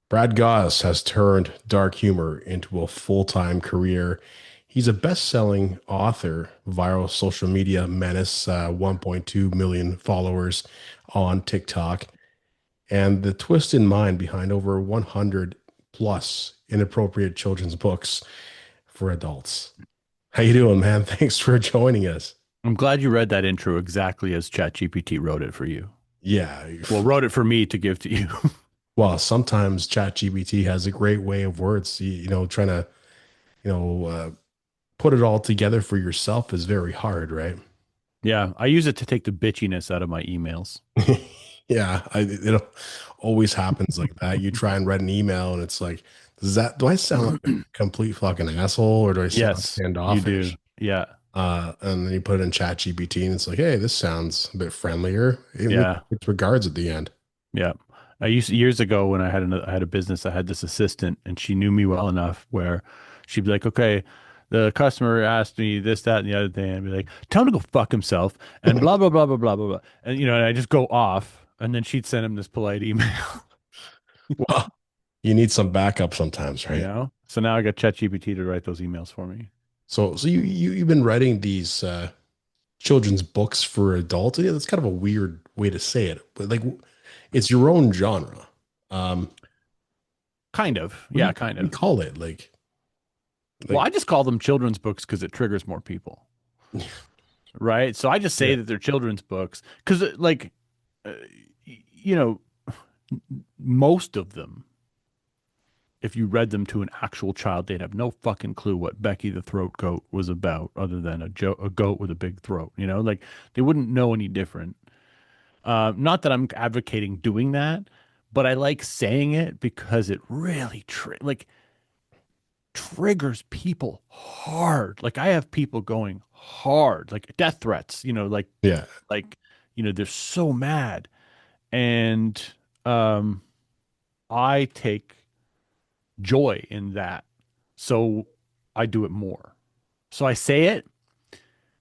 Brad Gosse has turned dark humor into a full-time career. He's a best-selling author, viral social media menace, 1.2 million followers on TikTok, and the twisted mind behind over 100 plus inappropriate children's books for adults. How you doing, man? Thanks for joining us. I'm glad you read that intro exactly as ChatGPT wrote it for you. Yeah, Well, wrote it for me to give to you. well, sometimes ChatGPT has a great way of words. Trying to you know uh, put it all together for yourself is very hard, right? Yeah, I use it to take the bitchiness out of my emails. Yeah, it always happens like that. You try and write an email, and it's like, do I sound like a complete fucking asshole, or do I sound Yes, you do. standoffish? Yeah, And then you put it in ChatGPT, and it's like, hey, this sounds a bit friendlier. yeah, It's regards at the end. yeah. I used years ago when I had a business, I had this assistant and she knew me well enough where she'd be like, okay, the customer asked me this, that, and the other thing. And I'd be like, tell him to go fuck himself and blah, blah, blah, blah, blah, blah, blah. And I just go off and then she'd send him this polite email, Well, you need some backup sometimes, right? So now I got ChatGPT to write those emails for me. So you've been writing these children's books for adults. Yeah, that's kind of a weird way to say it, but like it's your own genre. Um, Kind of. what do Yeah, you, kind what do you of. call it? Like Well, like I just call them children's books because it triggers more people, right? So I just say yeah, that they're children's books because, uh, you know, most of them, if you read them to an actual child, they'd have no fucking clue what Becky the Throat Goat was about, other than a goat with a big throat. Like they wouldn't know any different. Not that I'm advocating doing that, but I like saying it because it really triggers people hard. Like I have people going hard, like death threats, yeah. like, they're so mad. And um I take joy in that. So I do it more. So I say it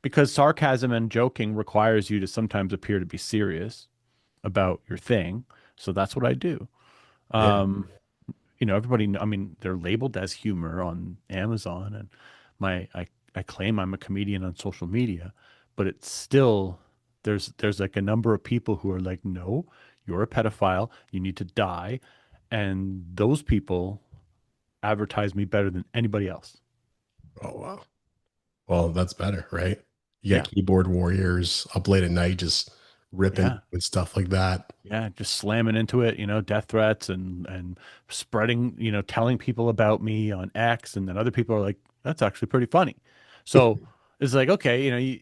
because sarcasm and joking requires you to sometimes appear to be serious about your thing. So that's what I do. Yeah. Um, Everybody, I mean, they're labeled as humor on Amazon, and my I claim I'm a comedian on social media, but it's still there's like a number of people who are like, no, you're a pedophile, you need to die, and those people advertise me better than anybody else. Oh wow. Well, that's better, right? You got Yeah, keyboard warriors up late at night just ripping yeah, and stuff like that. yeah, just slamming into it, death threats and spreading, telling people about me on X, and then other people are like, that's actually pretty funny. So it's like, okay,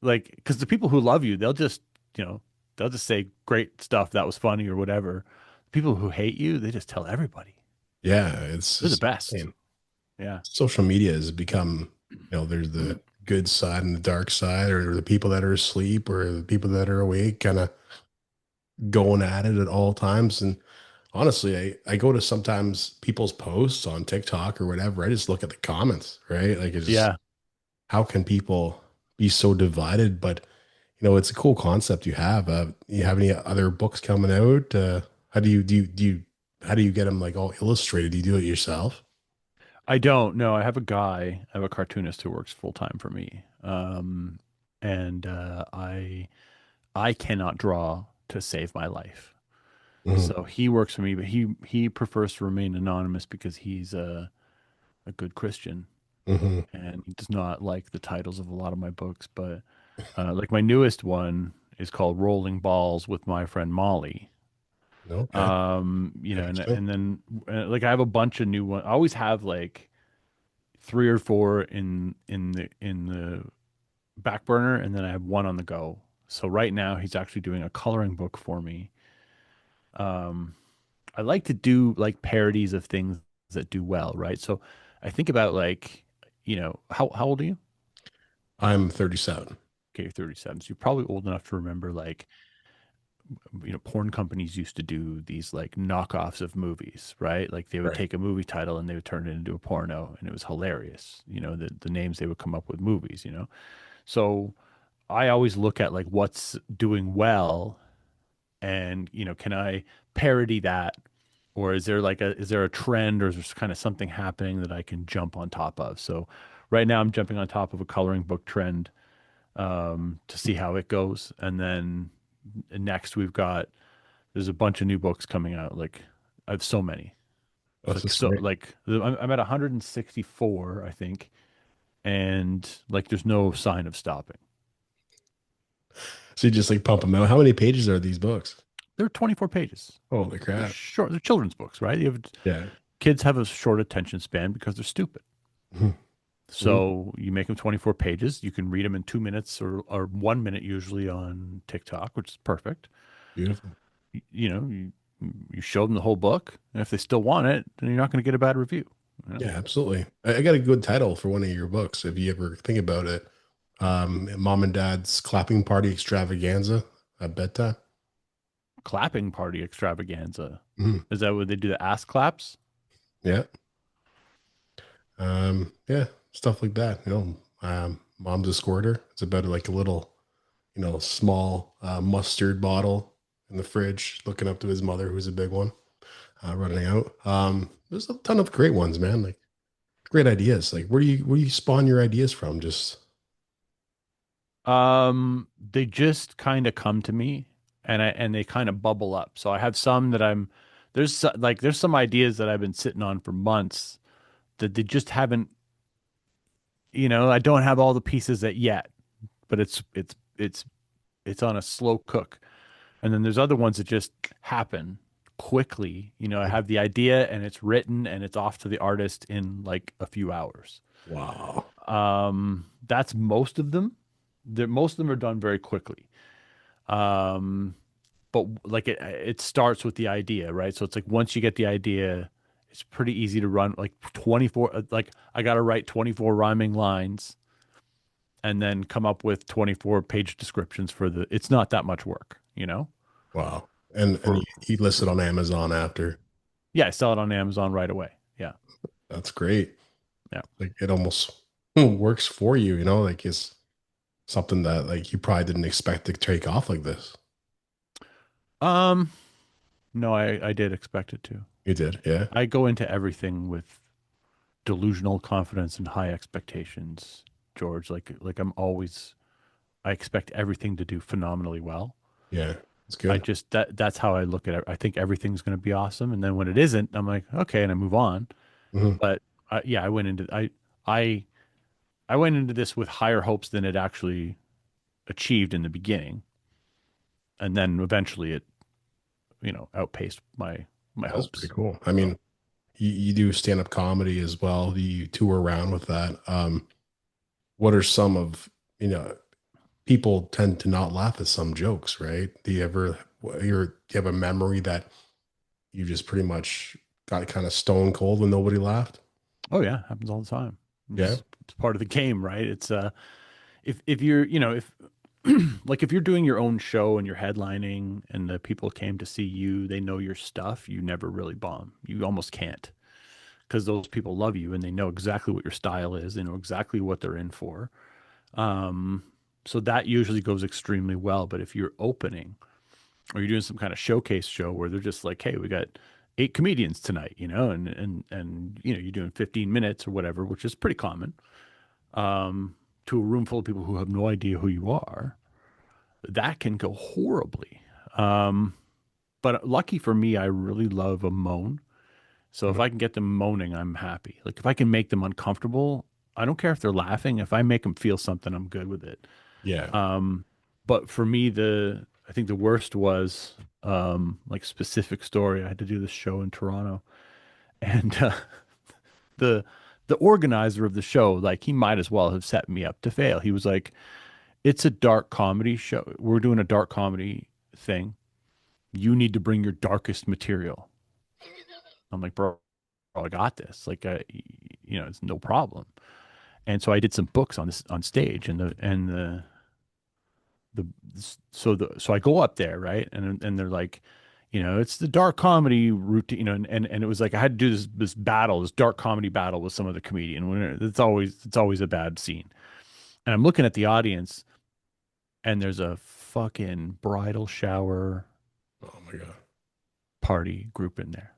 like, because the people who love you, you know, they'll just say great stuff that was funny or whatever. People who hate you, they just tell everybody. Yeah, it's They're the just best. insane. Yeah. Social media has become, there's the good side and the dark side, or the people that are asleep or the people that are awake, kind of going at it at all times. And honestly, I go to sometimes people's posts on TikTok or whatever. I just look at the comments, right? Like it's just Yeah. how can people be so divided? But it's a cool concept you have. You have any other books coming out? How how do you get them like all illustrated? Do you do it yourself? I don't know. I have a cartoonist who works full time for me. And I cannot draw to save my life. Hmm. So he works for me, but he prefers to remain anonymous because he's a good Christian Hmm. and he does not like the titles of a lot of my books. But like my newest one is called Rolling Balls with My Friend Molly. Okay. Interesting. And then like I have a bunch of new ones. I always have like three or four in the back burner, and then I have one on the go. So right now he's actually doing a coloring book for me. Um, I like to do like parodies of things that do well, right? So I think about like, how old are you? I'm 37. Okay, you're 37. So you're probably old enough to remember like, porn companies used to do these like knockoffs of movies, right? Like they would Right. take a movie title and they would turn it into a porno, and it was hilarious. The names they would come up with movies. So I always look at like what's doing well and, can I parody that or is there a trend, or is there kind of something happening that I can jump on top of? So right now I'm jumping on top of a coloring book trend to see how it goes, and then next there's a bunch of new books coming out. Like I have so many. It's That's like just so great. like I'm at 164, I think, and like there's no sign of stopping. So you just like pump them out. How many pages are these books? They're 24 pages. Holy They're crap. short. They're children's books, right? Yeah. Kids have a short attention span because they're stupid. Mhm. Mhm. So you make them 24 pages. You can read them in 2 minutes or 1 minute usually on TikTok, which is perfect. Beautiful. You show them the whole book, and if they still want it, then you're not going to get a bad review. You know? Yeah, absolutely. I got a good title for one of your books if you ever think about it. Mom and Dad's Clapping Party Extravaganza at Bedtime. Clapping party extravaganza. Mhm. Is that what they do? The ass claps? Yeah. Yeah, stuff like that. Mom's a squirter. It's about like a little, small mustard bottle in the fridge, looking up to his mother, who's a big one, running out. There's a ton of great ones, man. Like great ideas. Like where do you spawn your ideas from? Just They just kind of come to me, and they kind of bubble up. So I have some that there's some ideas that I've been sitting on for months that they just haven't, I don't have all the pieces that yet, but it's on a slow cook. And then there's other ones that just happen quickly. I have the idea and it's written and it's off to the artist in like a few hours. wow. That's most of them. Most of them are done very quickly. Um, but like it starts with the idea, right? So it's like once you get the idea, it's pretty easy to run like 24, like I got to write 24 rhyming lines and then come up with 24-page descriptions it's not that much work. Wow. And For he listed on Amazon after. Yeah, I sell it on Amazon right away. Yeah. That's great. Yeah. Like it almost works for you, like it's something that like you probably didn't expect to take off like this. Um, no, I did expect it to. You did, yeah. I go into everything with delusional confidence and high expectations, George. Like I expect everything to do phenomenally well. Yeah. It's I good. just that's how I look at it. I think everything's going to be awesome, and then when it isn't, I'm like, okay, and I move on. Mhm. But yeah, I I went into this with higher hopes than it actually achieved in the beginning, and then eventually it outpaced my That's pretty hopes. cool. I So mean, you do stand-up comedy as well. You tour around with that. What are some of, people tend to not laugh at some jokes, right? Do you have a memory that you just pretty much got kind of stone cold when nobody laughed? oh yeah, happens all the time. Yeah. It's part of the game, right? It's if you're if like if you're doing your own show and you're headlining and the people came to see you, they know your stuff, you never really bomb. You almost can't because those people love you and they know exactly what your style is, they know exactly what they're in for. Um, so that usually goes extremely well. But if you're opening or you're doing some kind of showcase show where they're just like, hey, we got 8 comedians tonight, and you're doing 15 minutes or whatever, which is pretty common, to a room full of people who have no idea who you are, that can go horribly. Um, but lucky for me, I really love a moan. So if Mhm. I can get them moaning, I'm happy. Like if I can make them uncomfortable, I don't care if they're laughing. If I make them feel something, I'm good with it. Yeah. Um, but for me, I think the worst was like specific story. I had to do this show in Toronto, and the the organizer of the show, like he might as well have set me up to fail. He was like, "It's a dark comedy show. We're doing a dark comedy thing. You need to bring your darkest material." I'm like, "Bro, I got this. Like, it's no problem." And so I did some books on stage, the so I go up there, right, and they're like, it's the dark comedy routine, and it was like I had to do this dark comedy battle with some other comedian. When it's always a bad scene, and I'm looking at the audience, and there's a fucking bridal shower Oh my God. party group in there.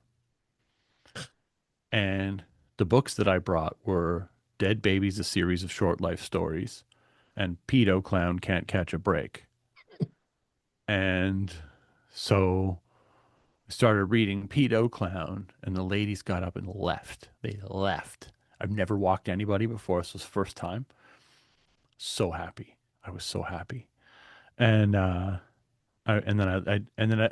And the books that I brought were Dead Babies, a series of short life stories, and Pedo Clown Can't Catch a Break. And so I started reading Pedo Clown, and the ladies got up and left. They left. I've never walked anybody before. This was the first time. So happy. I was so happy. And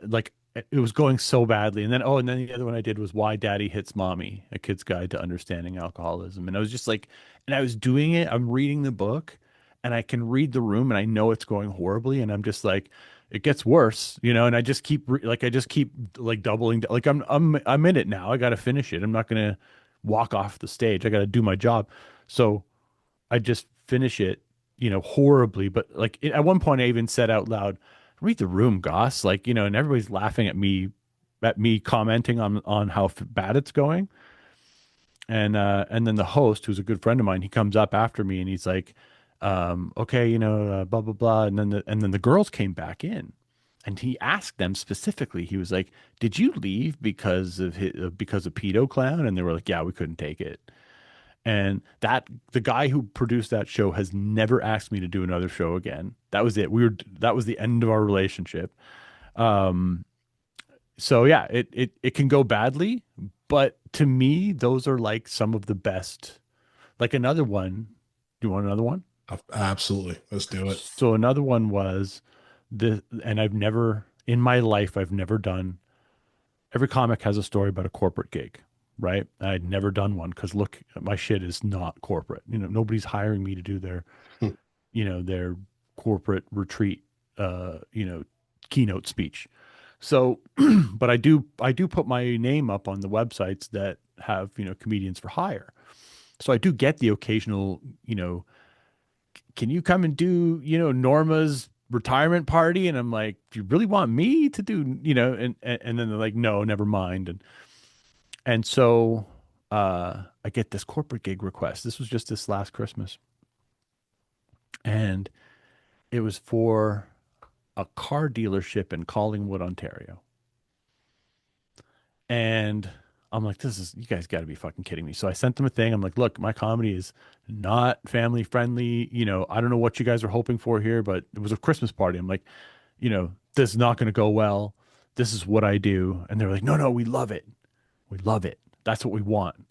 like it was going so badly. And then the other one I did was Why Daddy Hits Mommy, a kid's guide to understanding alcoholism. And I was just like, and I was doing it. I'm reading the book and I can read the room and I know it's going horribly. And I'm just like, it gets worse, and I just keep like, I just keep like doubling, like I'm in it now. I got to finish it. I'm not going to walk off the stage. I got to do my job. So I just finish it, horribly. But like at one point, I even said out loud, "Read the room, Gosse." Like, and everybody's laughing at me commenting on how bad it's going. And then the host, who's a good friend of mine, he comes up after me and he's like, "Okay, blah blah blah." And then the girls came back in. And he asked them specifically. He was like, "Did you leave because of Pedo Clown?" And they were like, "Yeah, we couldn't take it." And the guy who produced that show has never asked me to do another show again. That was it. That was the end of our relationship. Um, so yeah, it can go badly, but to me, those are like some of the best. Like another one. Do you want another one? Absolutely. Let's do it. So another one was and in my life, I've never done. Every comic has a story about a corporate gig, right? I'd never done one because look, my shit is not corporate. Nobody's hiring me to do their corporate retreat, uh, you know, keynote speech. So, but I do put my name up on the websites that have, comedians for hire. So I do get the occasional, can you come and do, Norma's retirement party? And I'm like, do you really want me to do, and then they're like, no, never mind. And so I get this corporate gig request. This was just this last Christmas. And it was for a car dealership in Collingwood, Ontario. And I'm like, you guys got to be fucking kidding me. So I sent them a thing. I'm like, look, my comedy is not family friendly. I don't know what you guys are hoping for here, but it was a Christmas party. I'm like, this is not going to go well. This is what I do. And they're like, no, no, we love it. We love it. That's what we want.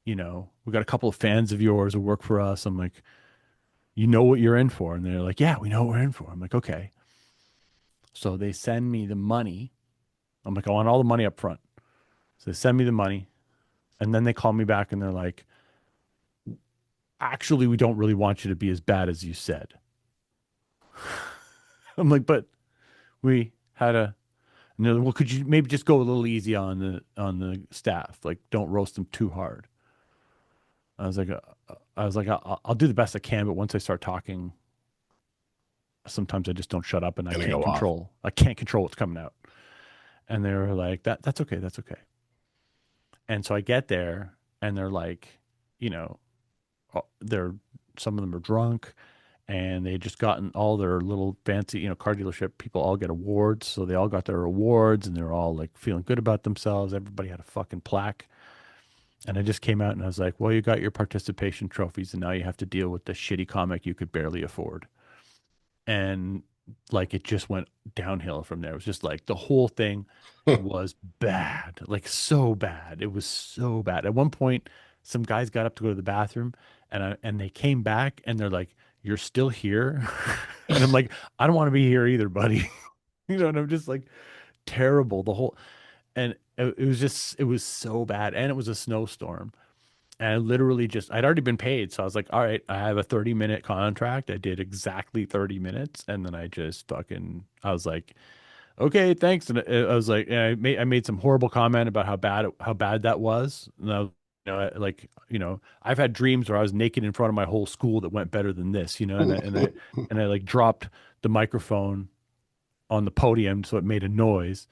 We got a couple of fans of yours who work for us. I'm like, you know what you're in for. And they're like, yeah, we know what we're in for. I'm like, okay. So they send me the money. I'm like, I want all the money up front. So they send me the money. And then they call me back and they're like, actually, we don't really want you to be as bad as you said. I'm like, but we had well, could you maybe just go a little easy on the staff? Like, don't roast them too hard. I was like, I'll do the best I can, but once I start talking, sometimes I just don't shut up and Gonna go off. I can't control what's coming out. And they were like, that's okay, that's okay. And so I get there and they're like, you know, they're some of them are drunk and they just gotten all their little fancy, car dealership people all get awards. So they all got their awards and they're all like feeling good about themselves. Everybody had a fucking plaque. And I just came out and I was like, well, you got your participation trophies and now you have to deal with the shitty comic you could barely afford. And like it just went downhill from there. It was just like the whole thing was bad, like so bad. It was so bad. At one point, some guys got up to go to the bathroom, and they came back, and they're like, "You're still here," and I'm like, "I don't want to be here either, buddy." And I'm just like terrible. And it was so bad, and it was a snowstorm. And I literally I'd already been paid. So I was like, all right, I have a 30-minute contract. I did exactly 30 minutes. And then I was like, okay, thanks. And I was like, and I made some horrible comment about how bad that was. And I've had dreams where I was naked in front of my whole school that went better than this, and I like dropped the microphone on the podium. So it made a noise.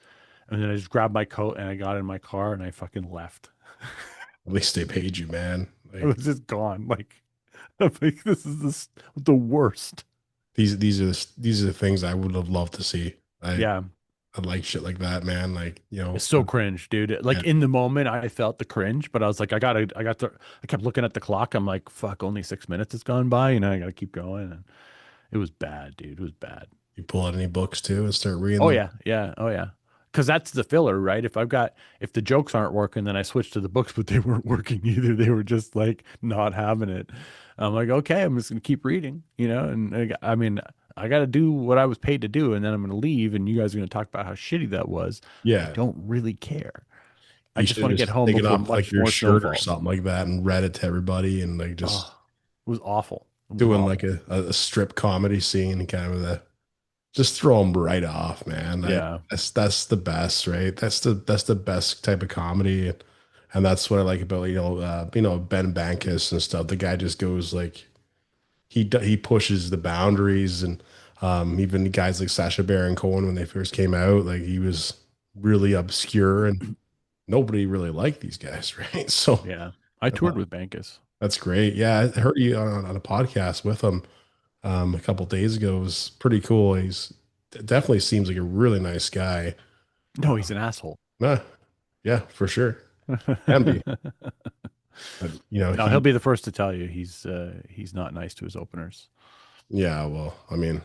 And then I just grabbed my coat and I got in my car and I fucking left. At least they paid you, man. It Like was just gone. Like, I'm like, the worst. these are the things I would have loved to see. I Yeah. I like shit like that, man. Like, It's so cringe, dude. yeah, Like in the moment, I felt the cringe, but I was like, I kept looking at the clock. I'm like, fuck, only 6 minutes has gone by. I got to keep going. And it was bad, dude. It was bad. you pull out any books too and start reading Oh them. yeah, yeah, oh yeah. Because that's the filler, right? If the jokes aren't working, then I switch to the books, but they weren't working either. They were just like not having it. I'm like, okay, I'm just gonna keep reading, And I mean, I got to do what I was paid to do, and then I'm gonna leave, and you guys are gonna talk about how shitty that was. I Yeah. don't really care. I You just should want to have get just home taken before off like much your more snow shirt or falls. something like that and read it to everybody and like just Oh, it was awful. It was doing like awful. a strip comedy scene kind of the just throw them right off, man. Yeah. That's the best, right? That's the best type of comedy, and that's what I like about Ben Bankas and stuff. The guy just goes like he pushes the boundaries, and even guys like Sacha Baron Cohen when they first came out, like he was really obscure and nobody really liked these guys, right? So Yeah. I uh, toured with Bankus. that's great. Yeah, I heard you on a podcast with him a couple days ago. It was pretty cool. He's definitely seems like a really nice guy. No, he's an asshole. Uh, yeah, for sure. Can be. But No, he'll be the first to tell you he's not nice to his openers. yeah, well, I mean,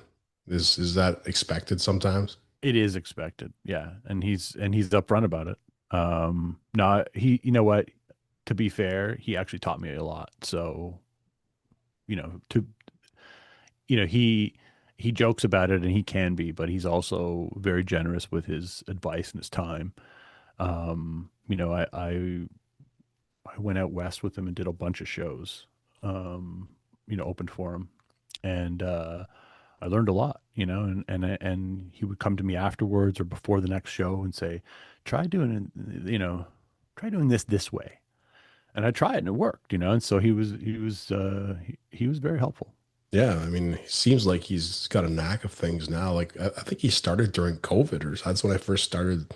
is that expected sometimes? It is expected, yeah, and he's upfront about it. No, he, you know what? To be fair, he actually taught me a lot. So, to he jokes about it and he can be, but he's also very generous with his advice and his time. I went out west with him and did a bunch of shows, um, opened for him, and I learned a lot, and he would come to me afterwards or before the next show and say, "Try doing it, try doing this way." And I tried and it worked, and so he was very helpful. Yeah, I mean, he seems like he's got a knack of things now. Like I think he started during COVID, or that's when I first started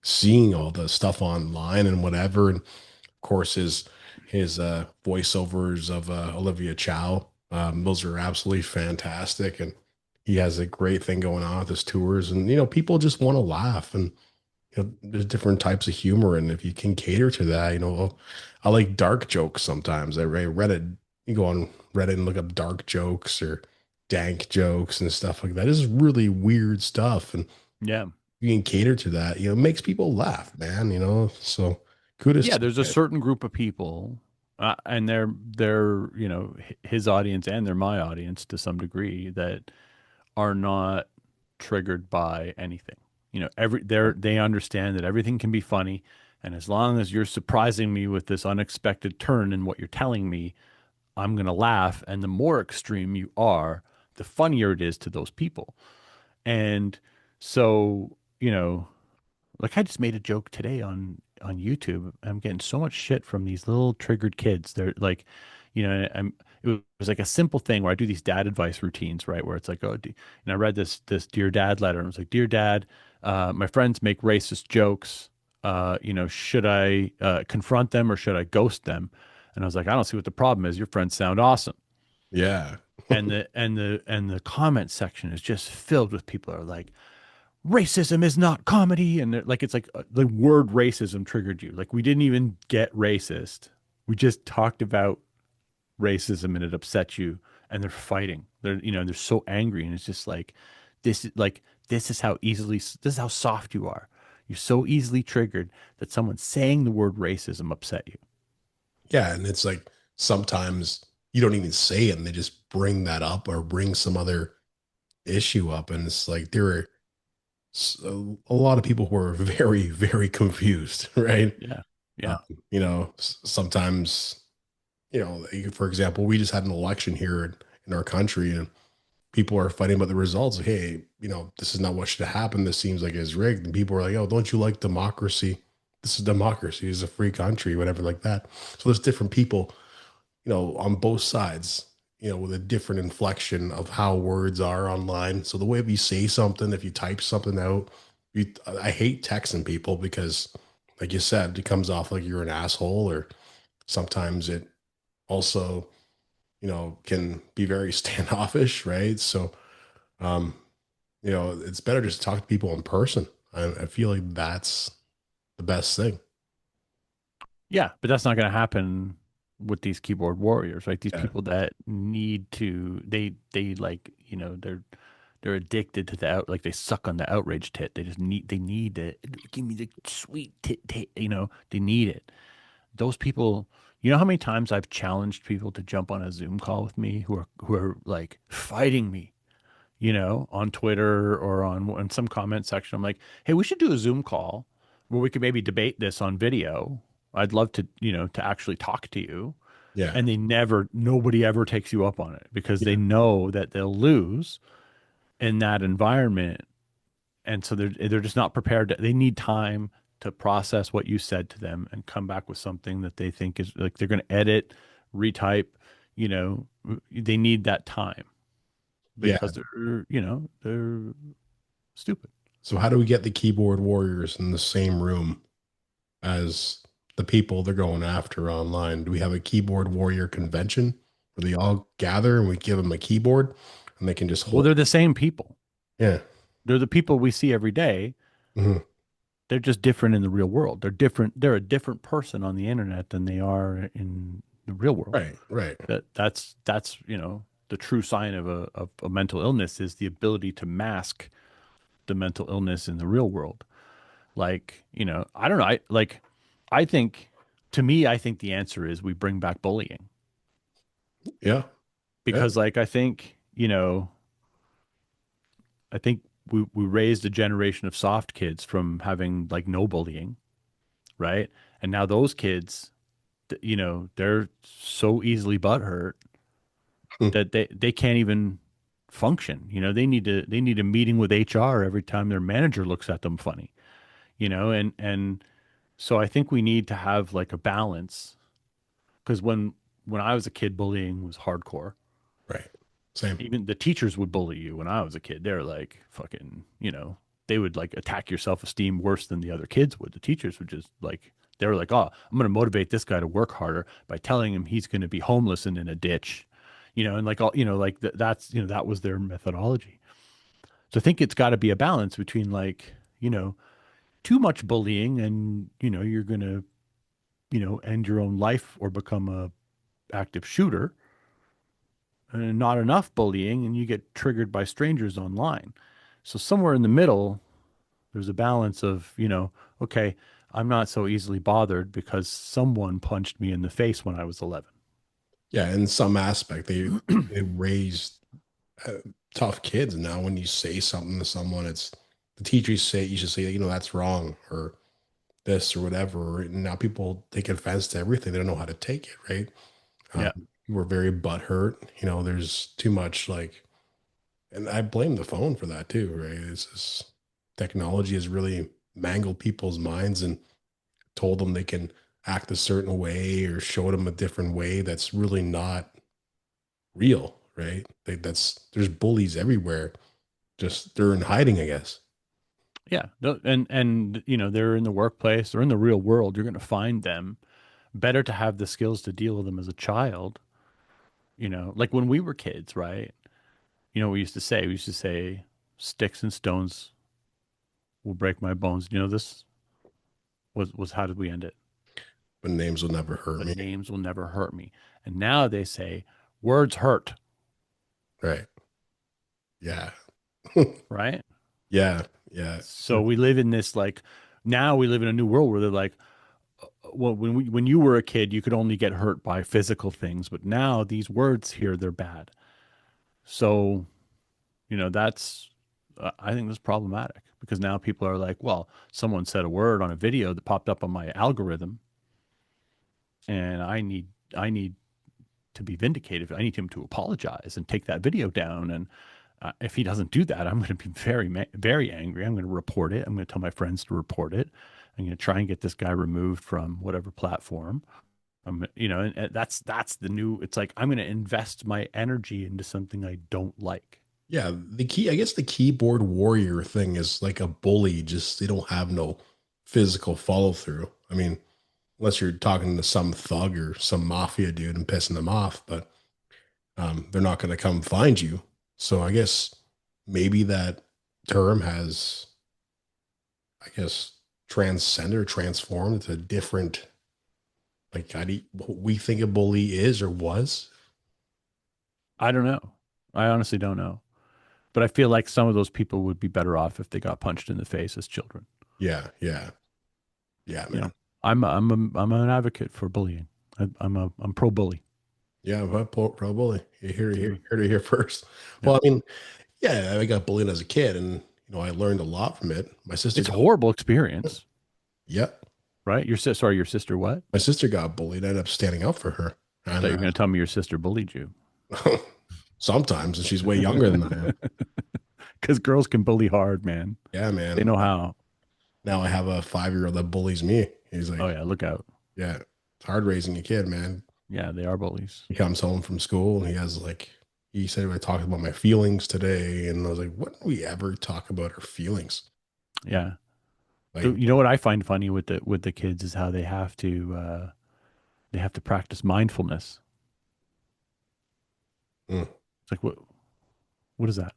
seeing all the stuff online and whatever. And of course, his voiceovers of Olivia Chow, those are absolutely fantastic. And he has a great thing going on with his tours. And people just want to laugh, and there's different types of humor, and if you can cater to that, I like dark jokes sometimes. I Reddit, you go on Reddit and look up dark jokes or dank jokes and stuff like that. This is really weird stuff, and Yeah. you can cater to that. It makes people laugh, man. So kudos Yeah, to there's a you. certain group of people, and they're his audience and they're my audience to some degree that are not triggered by anything. They understand that everything can be funny, and as long as you're surprising me with this unexpected turn in what you're telling me, I'm gonna laugh. And the more extreme you are, the funnier it is to those people. And so, like I just made a joke today on YouTube. I'm getting so much shit from these little triggered kids. They're like, it was like a simple thing where I do these dad advice routines, right? Where it's like, and I read this Dear Dad letter, and it was like, Dear Dad, my friends make racist jokes. Should I confront them or should I ghost them? And I was like, I don't see what the problem is. Your friends sound awesome. Yeah, And the comment section is just filled with people that are like, racism is not comedy, and like it's like the word racism triggered you. Like we didn't even get racist, we just talked about racism and it upset you, and they're fighting, they're so angry, and it's just like this is how soft you are. You're so easily triggered that someone saying the word racism upset you. yeah, and it's like sometimes you don't even say it, and they just bring that up or bring some other issue up, and it's like there are a lot of people who are very, very confused, right? Yeah, Um, yeah, sometimes, for example, we just had an election here in our country, and people are fighting about the results. Like, hey, this is not what should happen. This seems like it's rigged. And people are like, oh, don't you like democracy? This is democracy. It's a free country, whatever, like that. So there's different people, on both sides, with a different inflection of how words are online. So the way we say something, if you type something out, I hate texting people because, like you said, it comes off like you're an asshole, or sometimes it also, can be very standoffish, right? So, um, it's better just to talk to people in person. I feel like that's the best thing. Yeah, but that's not going to happen with these keyboard warriors, right? These Yeah. people that need to, they like, they're addicted to the like they suck on the outrage tit. They need it. Give me the sweet tit, they need it. Those people, you know how many times I've challenged people to jump on a Zoom call with me who are like fighting me, on Twitter or on in some comment section. I'm like, hey, we should do a Zoom call where we could maybe debate this on video. I'd love to, to actually talk to you. Yeah. And nobody ever takes you up on it because they Yeah. know that they'll lose in that environment. And so they're just not prepared they need time to process what you said to them and come back with something that they think is like they're going to edit, retype, you know, they need that time Yeah. because they're stupid. So how do we get the keyboard warriors in the same room as the people they're going after online? Do we have a keyboard warrior convention where they all gather and we give them a keyboard and they can just Well, hold? they're the same people. Yeah. They're the people we see every day. Mhm. They're just different in the real world. They're different. They're a different person on the internet than they are in the real world. Right. Right. That's the true sign of a mental illness is the ability to mask the mental illness in the real world. Like, I don't know. I think, to me, I think the answer is we bring back bullying Yeah. Yeah. because, like, I think we raised a generation of soft kids from having like no bullying, right? And now those kids, they're so easily butthurt that they can't even function. They need a meeting with HR every time their manager looks at them funny, and so I think we need to have like a balance because when I was a kid, bullying was hardcore. Right. Same. Even the teachers would bully you when I was a kid. They're like fucking, they would like attack your self-esteem worse than the other kids would. The teachers would just like they were like, "Oh, I'm going to motivate this guy to work harder by telling him he's going to be homeless and in a ditch." And like all, like that's, that was their methodology. So I think it's got to be a balance between like, too much bullying and, you're going to, end your own life or become a active shooter, and not enough bullying and you get triggered by strangers online. So somewhere in the middle, there's a balance of, okay, I'm not so easily bothered because someone punched me in the face when I was 11. Yeah. In some aspect, they raised uh, tough kids. Now, when you say something to someone, it's the teachers say you should say, that's wrong or this or whatever. And now people take offense to everything. They don't know how to take it, right? Yeah. We're very butthurt. There's too much like, and I blame the phone for that too, right? It's just technology has really mangled people's minds and told them they can act a certain way or showed them a different way that's really not real, right? There's bullies everywhere. Just they're in hiding, I guess. Yeah. And they're in the workplace, they're in the real world. You're going to find them. Better to have the skills to deal with them as a child, like when we were kids, right? We used to say? We used to say, sticks and stones will break my bones. This was how did we end it? But names will never hurt But me. names will never hurt me. And now they say words hurt, Right. Yeah. right? Yeah. Yeah. So we live in this like now we live in a new world where they're like, well, when you were a kid, you could only get hurt by physical things, but now these words here they're bad. So that's I think that's problematic because now people are like, well, someone said a word on a video that popped up on my algorithm, and I need to be vindicated. I need him to apologize and take that video down. And if he doesn't do that, I'm going to be very angry. I'm going to report it. I'm going to tell my friends to report it. I'm going to try and get this guy removed from whatever platform. And that's the new. It's like I'm going to invest my energy into something I don't like. Yeah. I guess the keyboard warrior thing is like a bully, just they don't have no physical follow through. I mean, unless you're talking to some thug or some mafia dude and pissing them off, but they're not going to come find you. So I guess maybe that term has I guess, transcend or transform into a different, like, how do you, what we think a bully is or was. I don't know. I honestly don't know. But I feel like some of those people would be better off if they got punched in the face as children. Yeah, yeah, yeah, You man. know, I'm an advocate for bullying. I'm pro bully. Yeah, but pro bully. You Yeah. heard it here first. Yeah. Well, I mean, yeah, I got bullied as a kid, and I learned a lot from it. It's a horrible experience, Yeah, right? Your sister what? my sister got bullied. I ended up standing up for her, I and thought you were going to tell me your sister bullied you. sometimes, and she's way younger than I am. Because girls can bully hard, man. Yeah, They man. know how. Now I have a 5-year-old that bullies me. He's Oh like, yeah, look out. yeah, it's hard raising a kid, man. Yeah, they are bullies. He comes home from school and he has like, he said, I talked about my feelings today. And I was like, when do we ever talk about our feelings? Yeah. Like, You know what I find funny with the kids is how they have to practice mindfulness. mm, It's like what is that?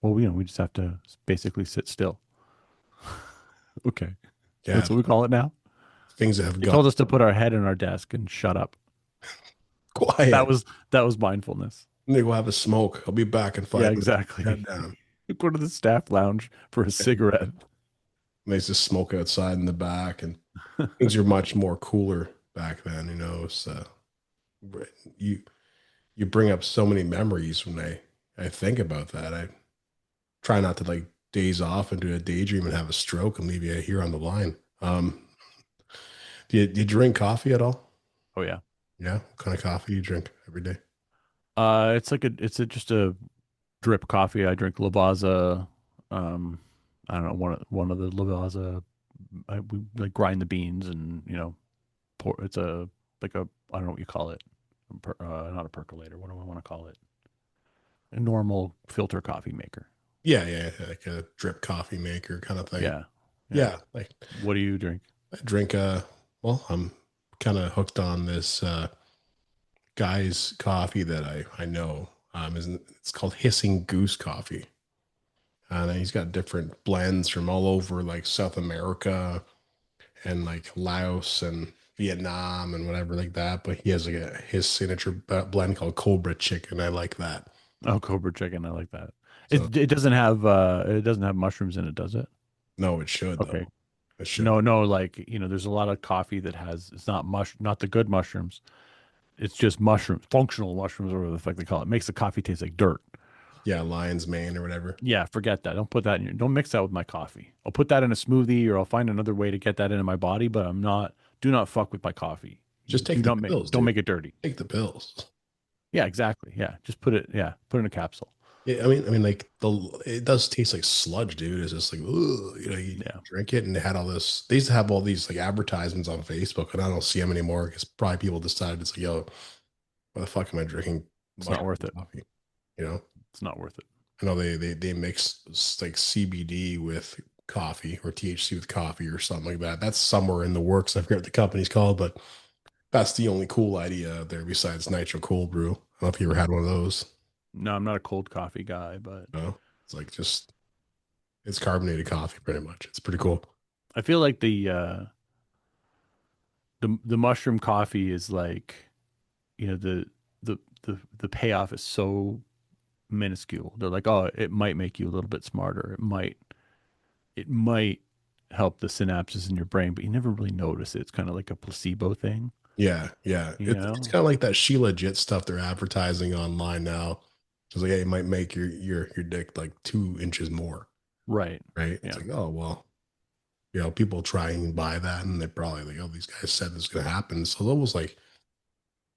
Well, we just have to basically sit still. Okay. yeah, That's what we call it now. things that have They got told us to put our head in our desk and shut up. That quiet. was that was mindfulness. And they go have a smoke. I'll be back in Yeah, 5 minutes. exactly. Head down. Go to the staff lounge for a cigarette. And they just smoke outside in the back. And things are much more cooler back then, So you, you bring up so many memories when I think about that. I try not to like daze off into a daydream and have a stroke and leave you here on the line. Do you drink coffee at all? Oh yeah. Yeah. What kind of coffee do you drink every day? Just a drip coffee. I drink Lavazza. Um, I don't know one of the Lavazza. We like grind the beans and pour. It's a like a I don't know what you call it. Not a percolator. What do I want to call it? A normal filter coffee maker. Yeah, yeah, like a drip coffee maker kind of thing. Yeah, yeah. Yeah, like What do you drink? I drink well, I'm kind of hooked on this guy's coffee that I know. It's called Hissing Goose Coffee. And he's got different blends from all over like South America and like Laos and Vietnam and whatever like that. But he has like his signature blend called Cobra Chicken. I like that. Oh, Cobra chicken. I like that. So It doesn't have mushrooms in it, does it? no, it should Okay. though. It should. No, no, like, there's a lot of coffee that has it's not the good mushrooms. It's just mushrooms, functional mushrooms, or whatever the fuck they call it. It makes the coffee taste like dirt. Yeah, lion's mane or whatever. Yeah, forget that. Don't put that in don't mix that with my coffee. I'll put that in a smoothie or I'll find another way to get that into my body, but do not fuck with my coffee. Just Do take the not pills, don't dude. make it dirty. Take the pills. Yeah, exactly. Yeah. Just put it in a capsule. Yeah, like it does taste like sludge, dude. It's just like, ugh, you Yeah. drink it, and they had all this. They used to have all these like advertisements on Facebook, and I don't see them anymore because probably people decided it's like, yo, why the fuck am I drinking It's not mushroom worth it. coffee? You know, It's not worth it. I know they mix like CBD with coffee or THC with coffee or something like that. That's somewhere in the works. I forget what the company's called, but that's the only cool idea out there besides nitro cold brew. I don't know if you ever had one of those. No, I'm not a cold coffee guy, but No, it's like just it's carbonated coffee, pretty much. It's pretty cool. I feel like the mushroom coffee is like, the payoff is so minuscule. They're like, oh, it might make you a little bit smarter. It might help the synapses in your brain, but you never really notice it. It's kind of like a placebo thing, Yeah, yeah. you It's know? kind of like that She Legit stuff they're advertising online now. It's like, hey, it might make your dick like 2 inches more, Right. right? It's Yeah. like, oh well, people try and buy that, and they're probably like, oh, these guys said this is gonna happen. So it's almost like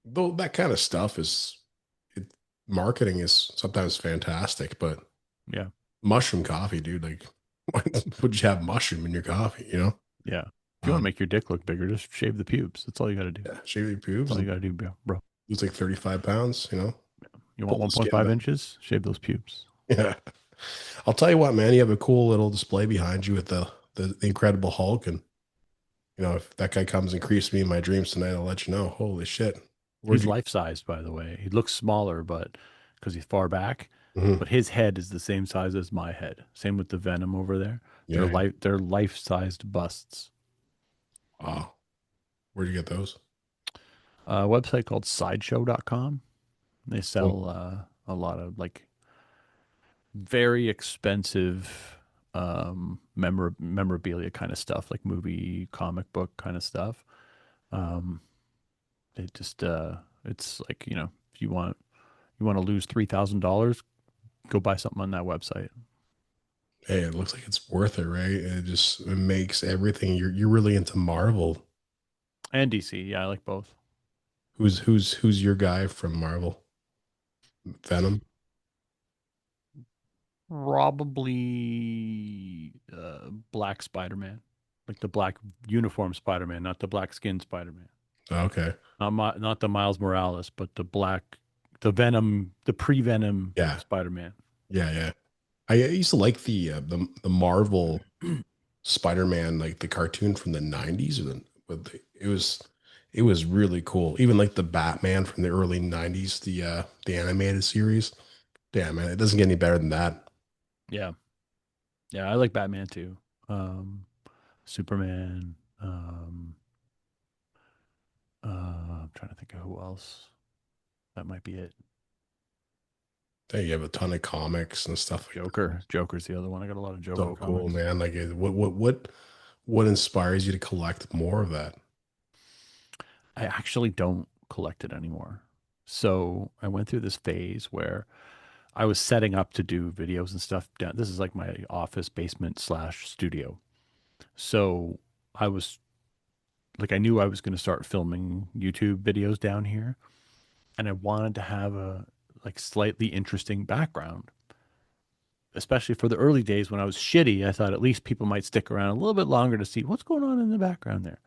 though that kind of stuff it, marketing is sometimes fantastic, but Yeah. mushroom coffee, dude, like, why would you have mushroom in your coffee? Yeah. If you want to Um, make your dick look bigger, just shave the pubes. That's all you got to do. yeah, shave your That's pubes all you and got to do, bro. lose like 35 pounds. You want Pull the skin 1.5 back. inches? Shave those pubes. Yeah. I'll tell you what, man, you have a cool little display behind you with the Incredible Hulk. And, if that guy comes and creeps me in my dreams tonight, I'll let you know. Holy shit. Where'd He's you? life-sized, by the way. He looks smaller, but because he's far back, Mhm. but his head is the same size as my head. Same with the Venom over there. Yeah. They're life-sized busts. Wow. Where'd you get those? A website called sideshow.com. They Oh, sell a lot of like very expensive memorabilia kind of stuff, like movie, comic book kind of stuff. Um, it just it's like, if you want to lose $3,000, go buy something on that website. hey, it looks like it's worth it, right? It makes everything. You're really into Marvel. And DC, yeah, I like both. Who's your guy from Marvel? Venom. Probably Black Spider-Man, like the black uniform Spider-Man, not the black skin Spider-Man. Okay. Not the Miles Morales, but the Venom, the pre-Venom Yeah. Spider-Man. Yeah. Yeah. I used to like the Marvel Spider-Man, like the cartoon from the 90s, it was really cool. Even like the Batman from the early 90s, the animated series. Damn, man, it doesn't get any better than that. Yeah, yeah, I like Batman too. Um, Superman. I'm trying to think of who else. That might be it. Hey, you have a ton of comics and stuff like that. Joker's the other one. I got a lot of Joker So cool, comics. man. What inspires you to collect more of that? I actually don't collect it anymore. So I went through this phase where I was setting up to do videos and stuff down. This is like my office basement slash studio. So I was like, I knew I was going to start filming YouTube videos down here, and I wanted to have a like slightly interesting background, especially for the early days when I was shitty. I thought at least people might stick around a little bit longer to see what's going on in the background there.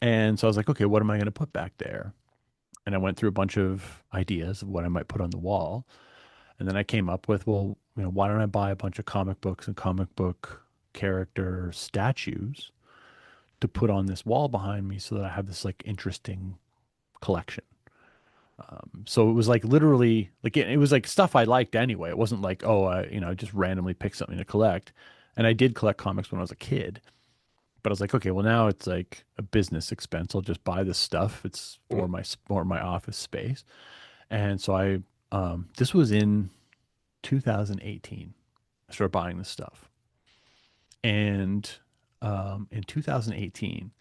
And so I was like, okay, what am I going to put back there? And I went through a bunch of ideas of what I might put on the wall. And then I came up with, well, why don't I buy a bunch of comic books and comic book character statues to put on this wall behind me so that I have this like interesting collection. So it was like literally like it was like stuff I liked anyway. It wasn't like, oh, I just randomly picked something to collect. And I did collect comics when I was a kid, but I was like, okay, well now it's like a business expense. I'll just buy this stuff. It's for my office space. And so this was in 2018. I started buying this stuff. And in 2018,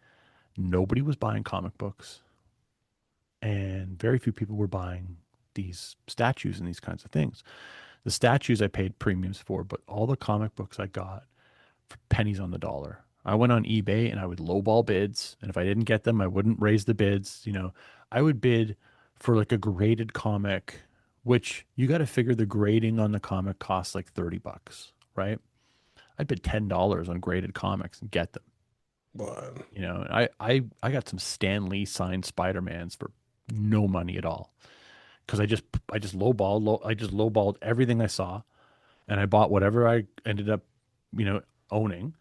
nobody was buying comic books, and very few people were buying these statues and these kinds of things. The statues I paid premiums for, but all the comic books I got for pennies on the dollar. I went on eBay and I would lowball bids, and if I didn't get them, I wouldn't raise the bids. I would bid for like a graded comic, which you got to figure the grading on the comic costs like $30, right? I'd bid $10 on graded comics and get them. But I got some Stan Lee signed Spider-Mans for no money at all because I just lowballed everything I saw, and I bought whatever I ended up, you know, owning.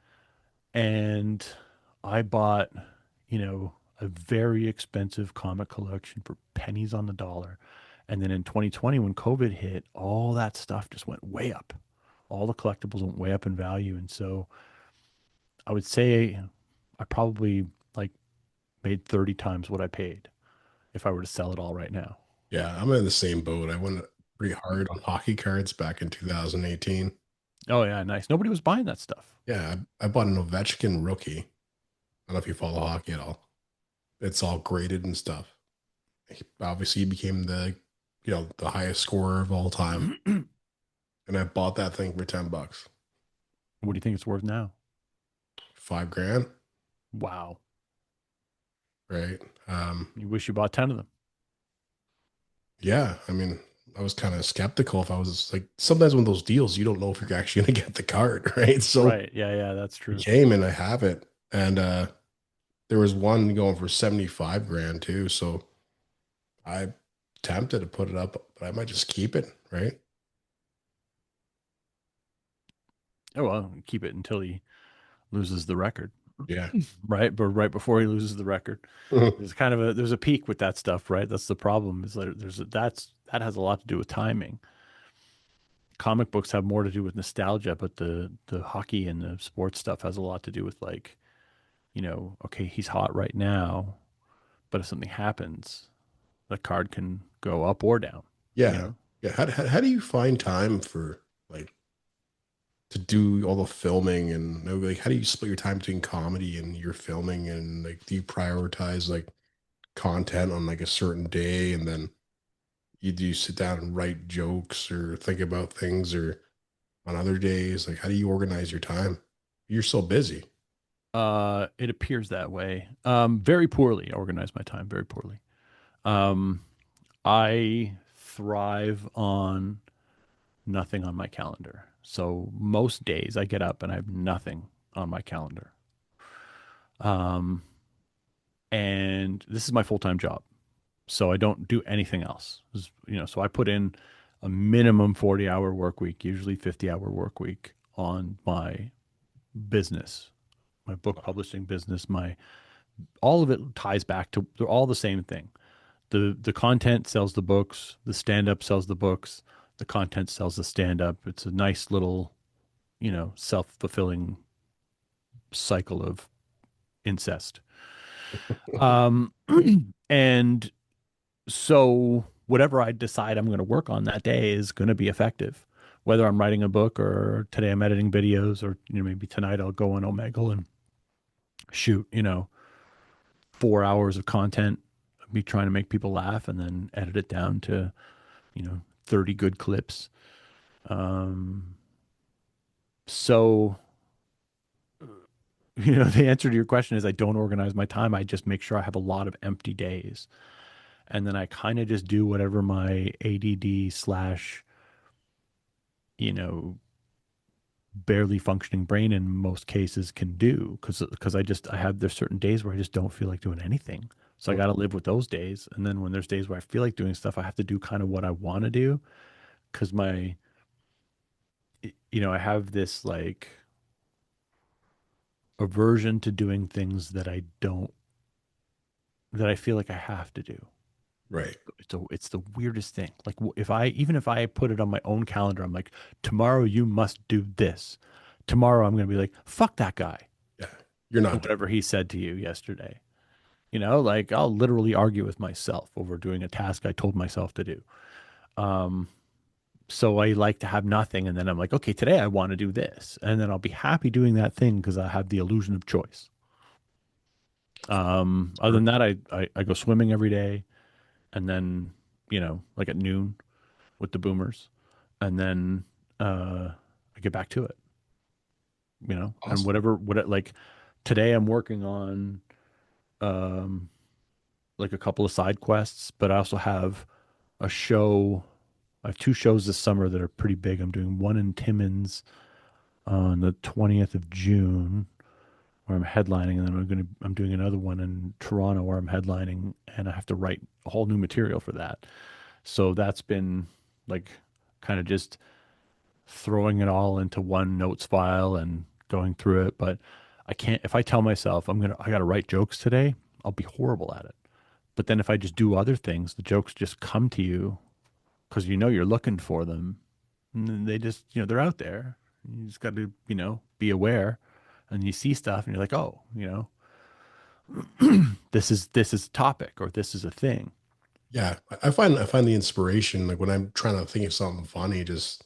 And I bought, a very expensive comic collection for pennies on the dollar. And then in 2020, when COVID hit, all that stuff just went way up. All the collectibles went way up in value. And so I would say I probably like made 30 times what I paid if I were to sell it all right now. yeah, I'm in the same boat. I went pretty hard on hockey cards back in 2018. Oh yeah, nice. Nobody was buying that stuff. Yeah, I bought an Ovechkin rookie. I don't know if you follow hockey at all. It's all graded and stuff. Obviously, he became the highest scorer of all time. What And I bought that thing for $10, do you think it's worth now? 5 grand, Wow. right? You wish you bought 10 of them. Yeah, I mean, I was kind of skeptical if I was like, sometimes when those deals, you don't know if you're actually going to get the card, right? So Right. Yeah, yeah, that's it true. came and I have it. And there was one going for 75 grand too. So I tempted to put it up, but I might just keep it, right? Oh well, keep it until he loses the record. Yeah. Right. But right before he loses the record. There's a peak with that stuff, right? That's the problem. Is that that has a lot to do with timing. comic books have more to do with nostalgia, but the hockey and the sports stuff has a lot to do with like, okay, he's hot right now, but if something happens, the card can go up or down, you Yeah. know? Yeah. How do you find time for like to do all the filming and like how do you split your time between comedy and your filming and like do you prioritize like content on like a certain day and then you do sit down and write jokes or think about things or on other days like how do you organize your time? You're so busy. It appears that way. Very poorly. I organize my time very poorly. Um, I thrive on nothing on my calendar. So most days I get up and I have nothing on my calendar. Um, and this is my full-time job. So I don't do anything else. So I put in a minimum 40-hour work week, usually 50-hour work week on my business, my book publishing business, my all of it ties back to they're all the same thing. The content sells the books, the stand-up sells the books, the content sells the stand-up. It's a nice little, self-fulfilling cycle of incest. Um, and so whatever I decide I'm going to work on that day is going to be effective. Whether I'm writing a book or today I'm editing videos or maybe tonight I'll go on Omegle and shoot, 4 hours of content, me trying to make people laugh and then edit it down to, 30 good clips. Um, so, the answer to your question is I don't organize my time. I just make sure I have a lot of empty days. And then I kind of just do whatever my ADD slash, you know, barely functioning brain in most cases can do because I have there's certain days where I just don't feel like doing anything. So I got to live with those days. And then when there's days where I feel like doing stuff, I have to do kind of what I want to do because I have this like aversion to doing things that I feel like I have to do. Right. It's the weirdest thing. Like even if I put it on my own calendar, I'm like, tomorrow you must do this. Tomorrow I'm going to be like, fuck that guy Yeah. You're or not doing whatever he said to you yesterday. Like I'll literally argue with myself over doing a task I told myself to do. Um, so I like to have nothing, and then I'm like, okay, today I want to do this, and then I'll be happy doing that thing because I have the illusion of choice. Other it. than that, I go swimming every day, and then like at noon with the boomers, and then I get back to it. And Awesome. like today I'm working on um like a couple of side quests, but I also have a show. I have two shows this summer that are pretty big. I'm doing one in Timmins on the 20th of June where I'm headlining, and then I'm doing another one in Toronto where I'm headlining, and I have to write a whole new material for that. So that's been like kind of just throwing it all into one notes file and going through it. But I can't, if I tell myself I got to write jokes today, I'll be horrible at it. But then if I just do other things, the jokes just come to you because you're looking for them. And then they just, they're out there. You just got to, be aware. And you see stuff and you're like, oh, this is a topic or this is a thing. Yeah. I find the inspiration like when I'm trying to think of something funny, just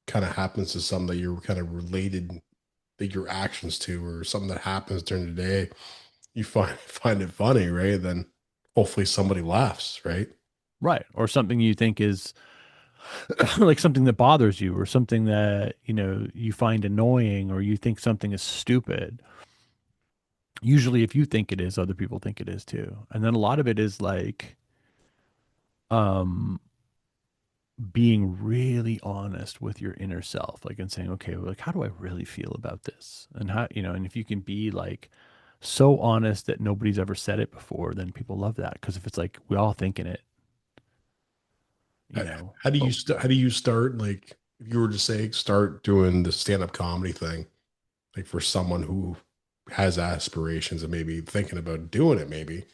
kind of happens to something that you're kind of related that your actions to or something that happens during the day. You find it funny, right? Then hopefully somebody laughs, right? Right. Or something you think is like something that bothers you or something that, you find annoying or you think something is stupid. Usually if you think it is, other people think it is too. And then a lot of it is like um being really honest with your inner self, like and saying, okay, well, like how do I really feel about this? And how, and if you can be like so honest that nobody's ever said it before, then people love that. Because if it's like we all thinking it, How do you but how do you start like if you were to say start doing the stand-up comedy thing like for someone who has aspirations and maybe thinking about doing it maybe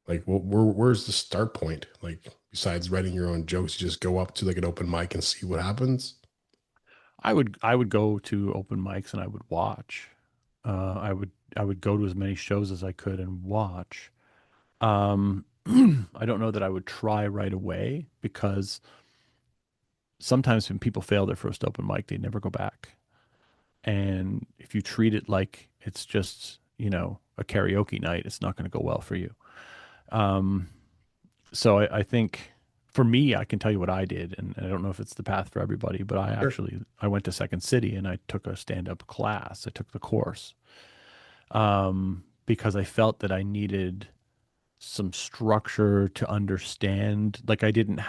like where's the start point like besides writing your own jokes you just go up to like an open mic and see what happens. I would go to open mics and I would watch. I would go to as many shows as I could and watch. Um, I don't know that I would try right away because sometimes when people fail their first open mic, they never go back. And if you treat it like it's just, a karaoke night, it's not going to go well for you. Um, so I think for me, I can tell you what I did, and I don't know if it's the path for everybody, but Sure. I went to Second City and I took a stand-up class. I took the course because I felt that I needed some structure to understand. Like I didn't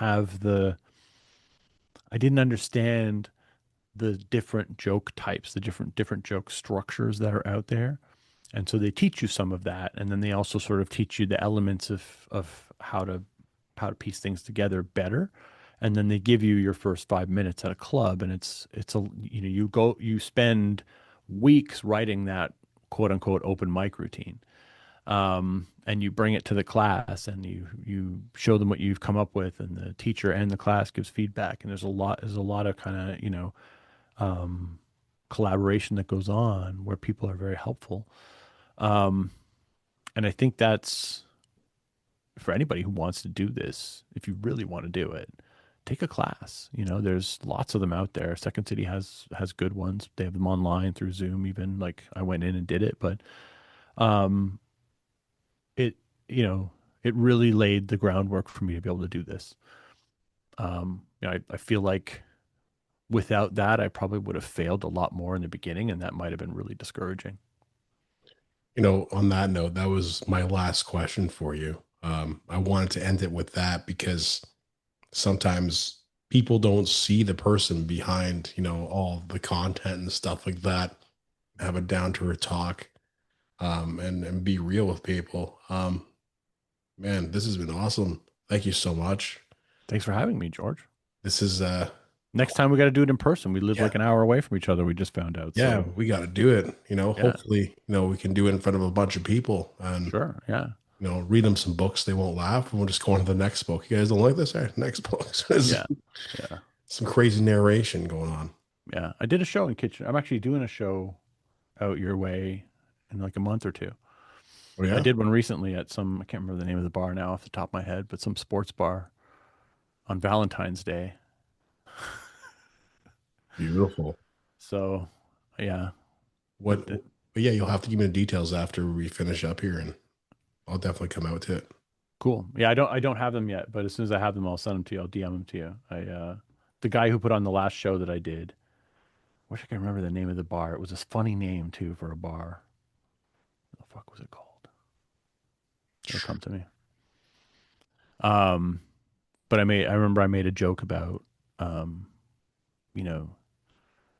understand the different joke types, the different joke structures that are out there. And so they teach you some of that, and then they also sort of teach you the elements of how to piece things together better. And then they give you your first 5 minutes at a club, and it's a you spend weeks writing that quote unquote open mic routine. And you bring it to the class and you show them what you've come up with, and the teacher and the class gives feedback, and there's a lot of kind of collaboration that goes on where people are very helpful. Um, and I think that's for anybody who wants to do this, if you really want to do it, take a class. There's lots of them out there. Second City has good ones. They have them online through Zoom even. Like I went in and did it, but um it you know, it really laid the groundwork for me to be able to do this. I feel like without that, I probably would have failed a lot more in the beginning, and that might have been really discouraging. On that note, that was my last question for you. I wanted to end it with that because sometimes people don't see the person behind, all the content and stuff like that. Have a down to earth talk, and be real with people. Man, this has been awesome. Thank you so much. Thanks for having me, George. This is Next time we got to do it in person. We live yeah, like an hour away from each other. We just found out. yeah, So we got to do it. yeah, Hopefully, we can do it in front of a bunch of people and sure. Yeah. read them some books. They won't laugh, and we'll just go on to the next book. You guys don't like this? All right, next book. So there's Yeah. Yeah. some crazy narration going on. Yeah. I did a show in Kitchen. I'm actually doing a show out your way in like a month or two. Oh I yeah, did one recently at I can't remember the name of the bar now off the top of my head, but some sports bar on Valentine's Day. beautiful. So yeah, What? it, But yeah, you'll have to give me the details after we finish up here, and I'll definitely come out to it. cool. Yeah. I don't have them yet, but as soon as I have them, I'll send them to you. I'll DM them to you. The guy who put on the last show that I did, wish I could remember the name of the bar. It was a funny name too for a bar. What the fuck was it called? It'll come to me. Um, but I remember I made a joke about, um, you know,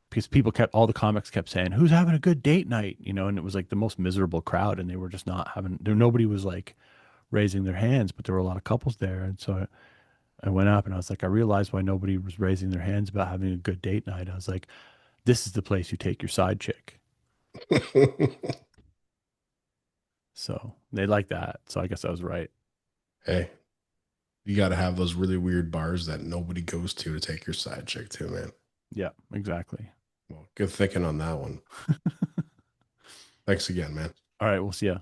because all the comics kept saying, "Who's having a good date night?" And it was like the most miserable crowd, and they were just not having. Nobody was like raising their hands, but there were a lot of couples there, and so I went up and I was like, I realized why nobody was raising their hands about having a good date night. I was like, this is the place you take your side chick. So they like that. So I guess I was right. Hey, you got to have those really weird bars that nobody goes to take your side chick to, man. Yeah, exactly. Well, good thinking on that one. Thanks again, man. All right, we'll see ya.